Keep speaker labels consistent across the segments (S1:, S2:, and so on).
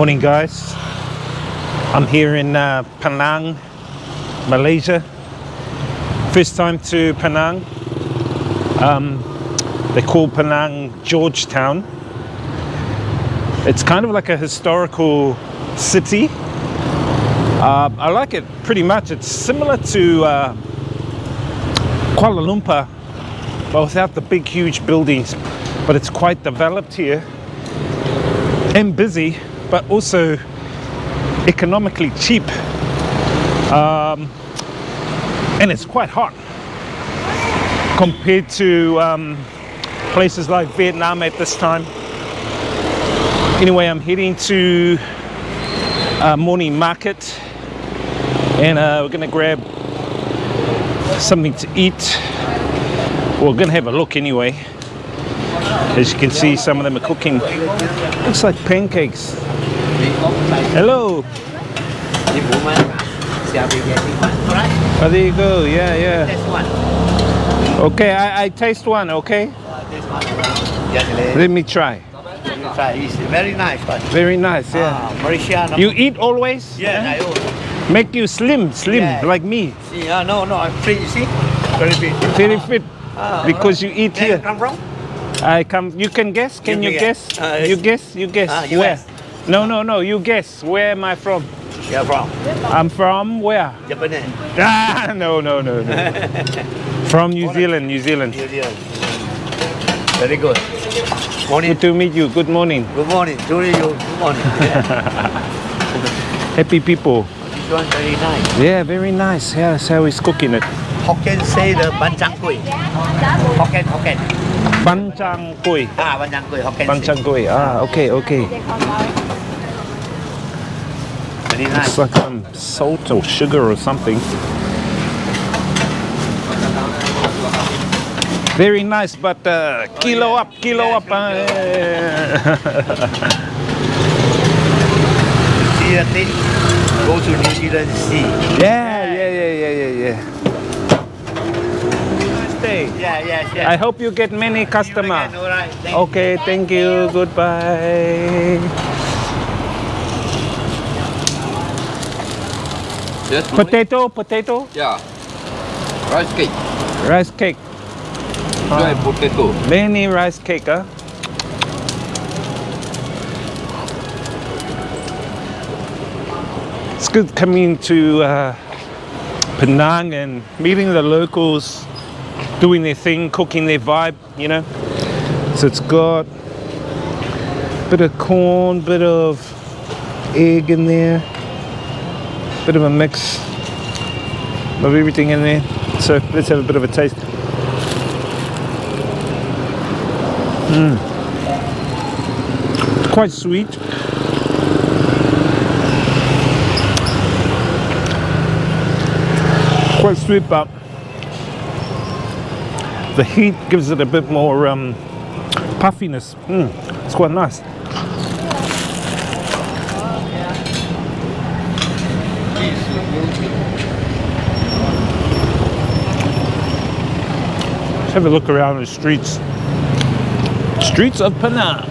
S1: Morning guys, I'm here in Penang, Malaysia. First time to Penang. They call Penang Georgetown. It's kind of like a historical city. I like it pretty much. It's similar to Kuala Lumpur, but without the big huge buildings. But it's quite developed here and busy, but also economically cheap, and it's quite hot compared to places like Vietnam at this time. Anyway, I'm heading to morning market, and we're gonna grab something to eat. We're gonna have a look anyway. As you can see, some of them are cooking. Looks like pancakes. Hello. Oh, there you go. Yeah. Okay, I taste one. Okay. Let me try.
S2: It's very nice.
S1: Very nice. Yeah.
S2: Malaysia.
S1: You eat always?
S2: Yeah, I own.
S1: Make you slim,
S2: Yeah.
S1: like me.
S2: See, no, I'm fit. You see, very fit.
S1: Very fit. Because you eat
S2: Where
S1: here.
S2: you come from?
S1: I come. You can guess. Can you guess? You guess. Where?
S2: US.
S1: No. You guess. Where am I from?
S2: You're from
S1: I'm from where?
S2: Japan.
S1: No. From New Zealand.
S2: New Zealand. Very good. Morning.
S1: Good to meet you. Good morning.
S2: Good morning. To you. Good morning.
S1: Happy people.
S2: This one very nice.
S1: Yeah, very nice. Yeah, that's how he's cooking it.
S2: Hokkien say the ban chang kui. Hokkien.
S1: Ban chang kui.
S2: Ban chang kui. Hokkien.
S1: Ban chang kui. Okay.
S2: Very nice.
S1: It's like some salt or sugar or something. Very nice, but kilo up.
S2: See the thing? Go to New Zealand see.
S1: Yeah.
S2: Yeah.
S1: I hope you get many customers.
S2: All right.
S1: Okay, thank you. Goodbye.
S3: Yes,
S1: Potato.
S3: yeah. Rice cake.
S1: Rice cake.
S3: Dry potato.
S1: Many rice cake, huh? It's good coming to Penang and meeting the locals, doing their thing, cooking their vibe, you know. So it's got a bit of corn, bit of egg in there, bit of a mix of everything in there. So let's have a bit of a taste. Quite sweet. Quite sweet, but the heat gives it a bit more puffiness. It's quite nice. Let's have a look around the streets of Penang.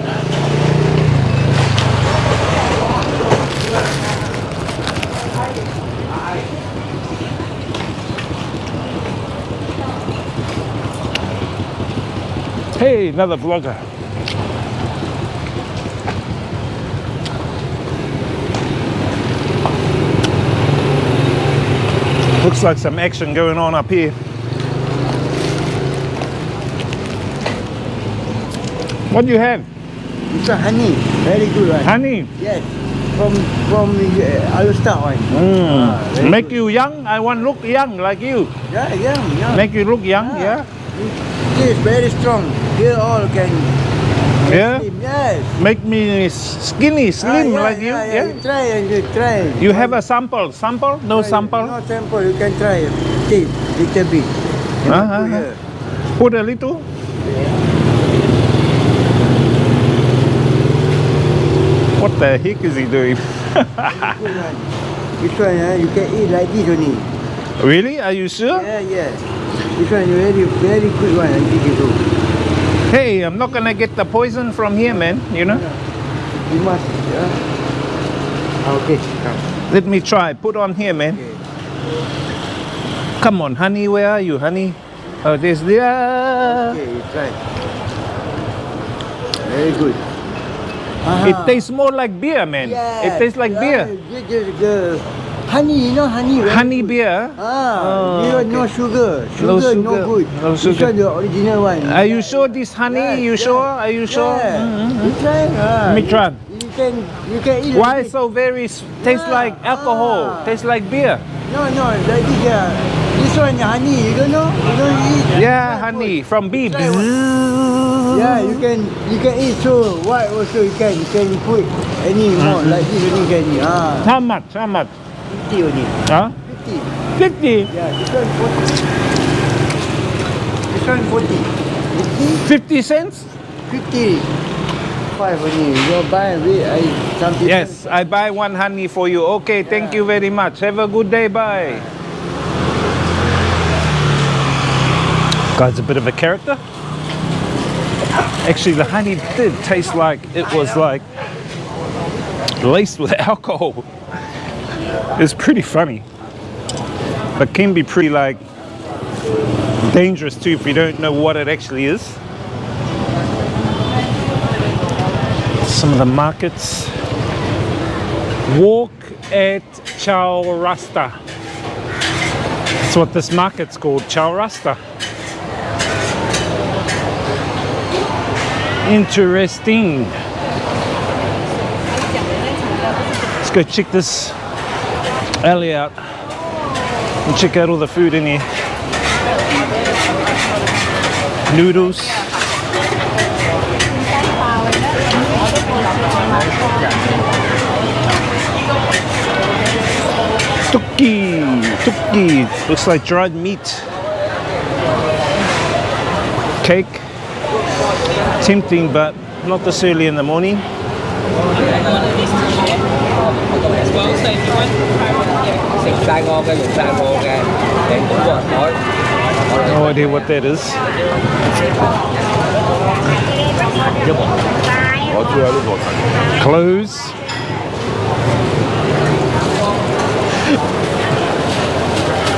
S1: Hey, another vlogger. Looks like some action going on up here. What do you have?
S4: It's a honey, very good one.
S1: Honey.
S4: Yes, from the Chowrasta one.
S1: Make you young. I want look young like you.
S4: Yeah.
S1: Make you look young. Yeah.
S4: It is very strong. Here all can.
S1: Yeah?
S4: Slim. Yes.
S1: Make me skinny, slim like you.
S4: Yeah. You try and you try.
S1: You have a sample? Sample? No sample?
S4: No sample. You can try it. Taste little bit.
S1: Put a little. What the heck is he doing?
S4: This one, you can eat like this only.
S1: Really? Are you sure?
S4: Yeah. This one very, very good one. I give you too.
S1: Hey, I'm not gonna get the poison from here, man. You know?
S4: You must, yeah. Okay, come.
S1: Let me try. Put on here, man.
S4: Okay.
S1: Come on, honey. Where are you, honey? Oh, there's the.
S4: Okay, you try. Very good.
S1: It tastes more like beer, man. It tastes like beer.
S4: The honey, you know honey. Very
S1: Honey
S4: good.
S1: beer.
S4: Ah, you no sugar.
S1: No
S4: Sugar,
S1: sugar.
S4: no good.
S1: No
S4: This
S1: sugar.
S4: one the original one.
S1: Are you sure this honey?
S4: Yes,
S1: You
S4: yes.
S1: sure? Are you sure?
S4: Yeah. You try.
S1: Let me try.
S4: You can eat.
S1: Why
S4: like this.
S1: so very? Tastes
S4: Yeah.
S1: like alcohol. Tastes like beer.
S4: No, like this. This one honey. You don't know? You don't eat.
S1: Yeah, honey from bee.
S4: Try one. Yeah, you can eat so white also you can put any more like this only can eat. Ah,
S1: How much? How much?
S4: 50 only.
S1: Huh?
S4: 50.
S1: 50.
S4: Yeah, this one 40. This one 40.
S1: 50 cents?
S4: 50. 5 only. You buy wait, some people.
S1: Yes, I buy one honey for you. Okay, thank you very much. Have a good day. Bye. Guy's a bit of a character. Actually, the honey did taste like it was like laced with alcohol. It's pretty funny, but can be pretty like dangerous too if you don't know what it actually is. Some of the markets. Walk at Chowrasta. That's what this market's called, Chowrasta. Interesting. Let's go check this alley out and check out all the food in here. Noodles. Tukki. Looks like dried meat. Cake. Tempting, but not this early in the morning. No idea what that is. Clothes.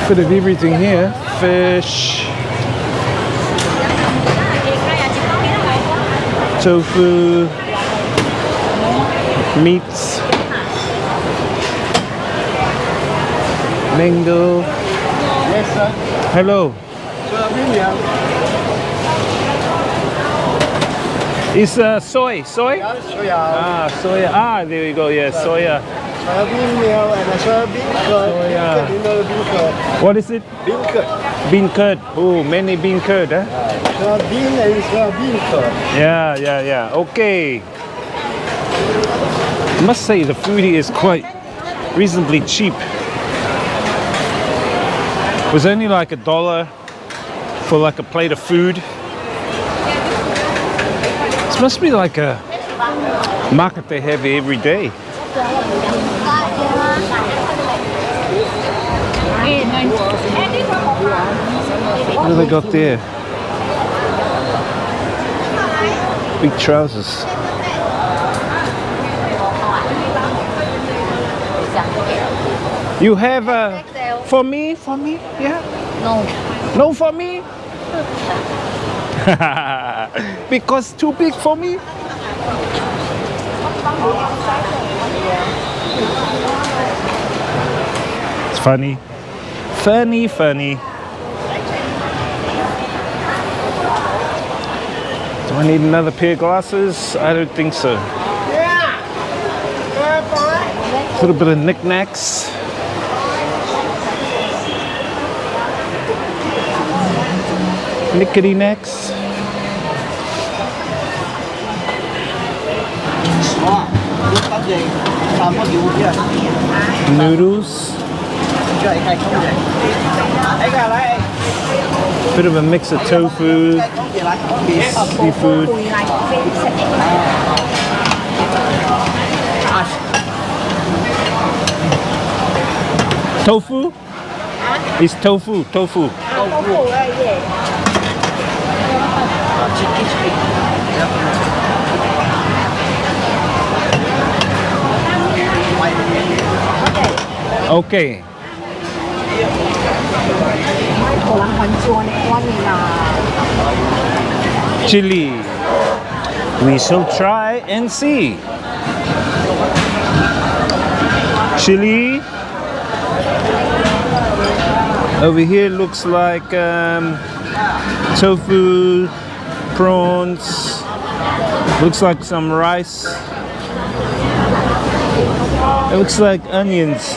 S1: Bit of everything here. Fish. Tofu. Meats. Mango.
S4: Yes, sir.
S1: Hello. It's soy. Soy?
S4: Soya.
S1: Ah, soya. Ah, there you go. Yeah, soya.
S4: Soybean meal and a soybean curd.
S1: Soya.
S4: You know bean curd.
S1: What is it?
S4: Bean curd.
S1: Bean curd. Oh, many bean curd, huh?
S4: Soybean and soybean curd.
S1: Yeah. Okay. I must say the food here is quite reasonably cheap. It was only like $1 for like a plate of food. This must be like a market they have here every day. What do they got there? Big trousers. You have for me? For me? Yeah?
S5: No.
S1: No for me? Because too big for me? It's funny. Funny. Do I need another pair of glasses? I don't think so. A little bit of knickknacks. Knickety knacks. Noodles. Bit of a mix of tofu, seafood. Tofu? It's tofu. Okay. Chili. We shall try and see. Chili. Over here looks like tofu, prawns. Looks like some rice. It looks like onions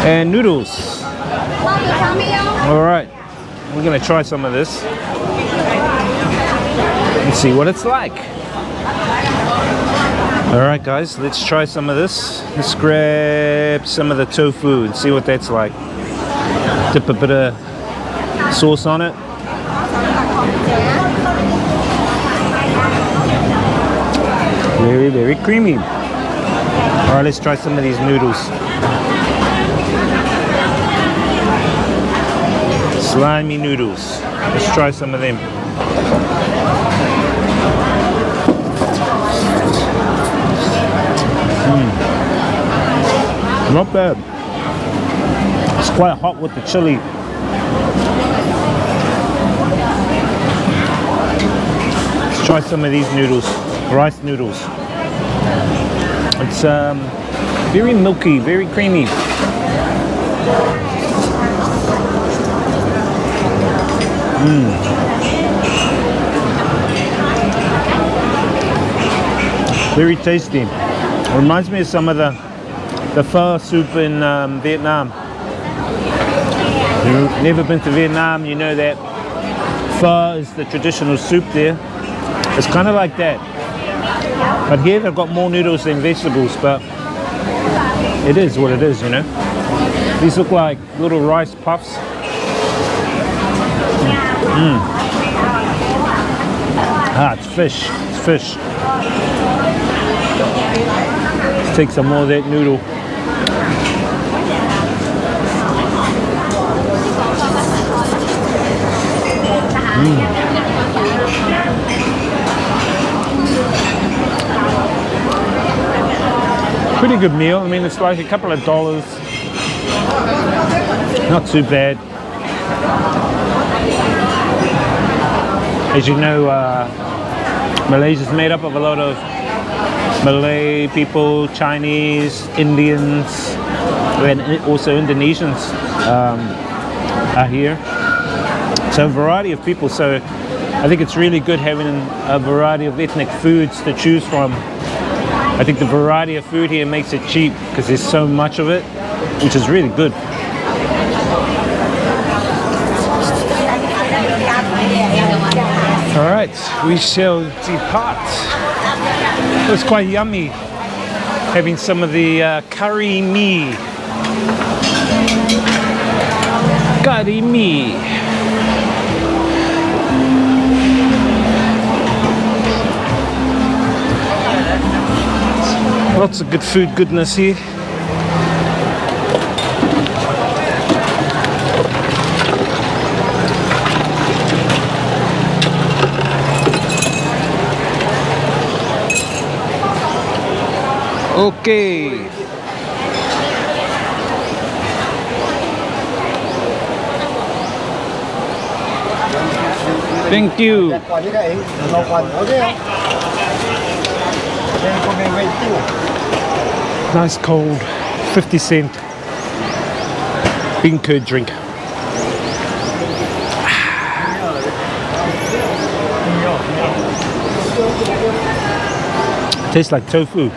S1: and noodles. All right, we're gonna try some of this and see what it's like. All right, guys, let's try some of this. Let's grab some of the tofu and see what that's like. Dip a bit of sauce on it. Very, very creamy. All right, let's try some of these noodles. Slimy noodles. Let's try some of them. Not bad. It's quite hot with the chili. Let's try some of these noodles. Rice noodles. It's very milky, very creamy. Very tasty. Reminds me of some of the pho soup in Vietnam. If you've never been to Vietnam, you know that pho is the traditional soup there. It's kind of like that. But here they've got more noodles than vegetables, but it is what it is, you know. These look like little rice puffs. Ah, it's fish. It's fish. Let's take some more of that noodle. Pretty good meal. I mean, it's like a couple of dollars. Not too bad. As you know, Malaysia's made up of a lot of Malay people, Chinese, Indians, and also Indonesians are here. So a variety of people. So I think it's really good having a variety of ethnic foods to choose from. I think the variety of food here makes it cheap because there's so much of it, which is really good. All right, we shall depart. It was quite yummy having some of the curry mee. Curry mee. Lots of good food goodness here. Okay. Thank you. Nice cold 50-cent bean curd drink. Tastes like tofu.